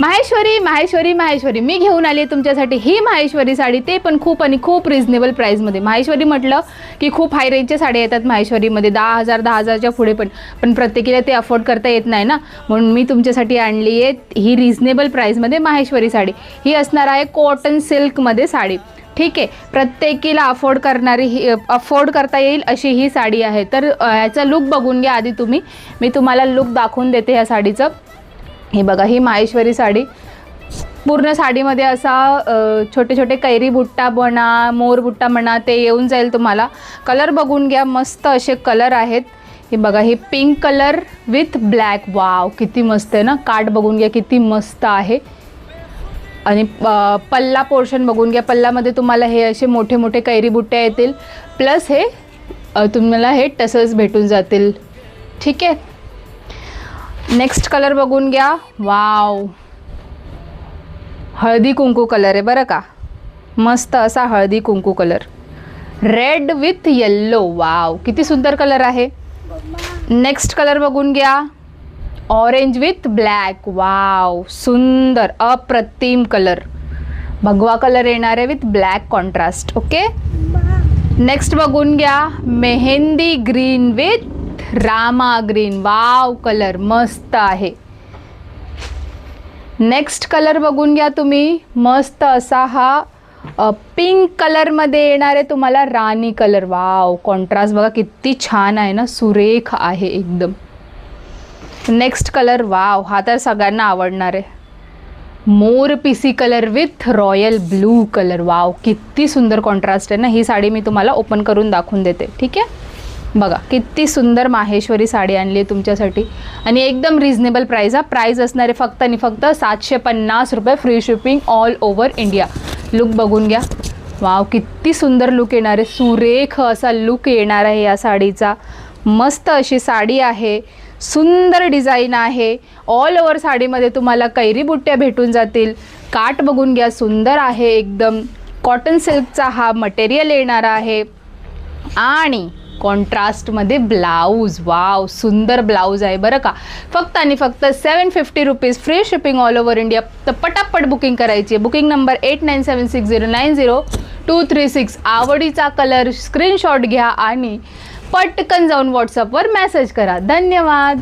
माहेश्वरी माहेश्वरी माहेश्वरी मी घेऊन आली तुमच्यासाठी ही माहेश्वरी साडी, ते पण खूप आणि खूप रिजनेबल प्राईसमध्ये. माहेश्वरी म्हटलं की खूप हाय रेंजच्या साड्या येतात माहेश्वरीमध्ये, 10,000 पुढे पण प्रत्येकीला ते अफोर्ड करता येत नाही ना, म्हणून मी तुमच्यासाठी आणली आहे ही रिजनेबल प्राईसमध्ये माहेश्वरी साडी. ही असणार आहे कॉटन सिल्कमध्ये साडी. ठीक आहे, प्रत्येकीला अफोर्ड करता येईल अशी ही साडी आहे. तर ह्याचा लुक बघून घ्या आधी तुम्ही, मी तुम्हाला लुक दाखवून देते ह्या साडीचं. हे बघा, ही माहेश्वरी साडी पूर्ण साडीमध्ये असा छोटे छोटे कैरी बुट्टा म्हणा, मोर बुट्टा म्हणा, ते येऊन जाईल तुम्हाला. कलर बघून घ्या, मस्त असे कलर आहेत. हे बघा, हे pink colour with black, wow किती मस्त आहे ना. काठ बघून घ्या किती मस्त आहे. आणि पल्ला पोर्शन बघून घ्या, पल्लामध्ये तुम्हाला हे असे मोठे मोठे कैरी बुट्ट्या येतील, प्लस हे तुम्हाला हे टसल्स भेटून जातील. ठीक आहे, नेक्स्ट कलर बघून घ्या. वाव, हळदी कुंकू कलर आहे बरं का, मस्त असा Haldi Kunku colour, red with yellow. Wow किती सुंदर कलर आहे. नेक्स्ट कलर बघून घ्या, ऑरेंज विथ ब्लॅक. वाव सुंदर अप्रतिम कलर, भगवा कलर येणार आहे with black contrast. Okay, next बघून घ्या, mehndi green with Rama green. Wow colour मस्त आहे. नेक्स्ट कलर बघून घ्या तुम्ही, मस्त असा हा पिंक कलरमध्ये येणार आहे तुम्हाला राणी कलर. वाव कॉन्ट्रास्ट बघा किती छान आहे ना, सुरेख आहे एकदम. नेक्स्ट कलर, वाव हा तर सगळ्यांना आवडणार आहे, मोर पीसी colour with royal blue colour. Wow किती सुंदर कॉन्ट्रास्ट आहे ना. ही साडी मी तुम्हाला ओपन करून दाखवून देते. ठीक आहे, बघा किती सुंदर माहेश्वरी साडी आणली आहे तुमच्यासाठी आणि एकदम रिजनेबल प्राईस. हा प्राईस असणार आहे फक्त आणि फक्त 750 रुपये, free shipping all over India. Look बघून घ्या, वाव किती सुंदर लुक येणार आहे, सुरेख असा लुक येणार आहे या साडीचा. मस्त अशी साडी आहे, सुंदर डिझाईन आहे. ऑल ओव्हर साडीमध्ये तुम्हाला कैरी बुट्ट्या भेटून जातील. काठ बघून घ्या, सुंदर आहे एकदम. कॉटन सिल्कचा हा मटेरियल येणार आहे आणि कॉन्ट्रास्टमध्ये ब्लाऊज. वाव सुंदर ब्लाऊज आहे बरं का. फक्त आणि फक्त 750 rupees, free shipping all over India. तर पटापट बुकिंग करायची आहे. Booking number 8976090236. आवडीचा कलर स्क्रीनशॉट घ्या आणि पटकन जाऊन व्हॉट्सअपवर मेसेज करा. धन्यवाद.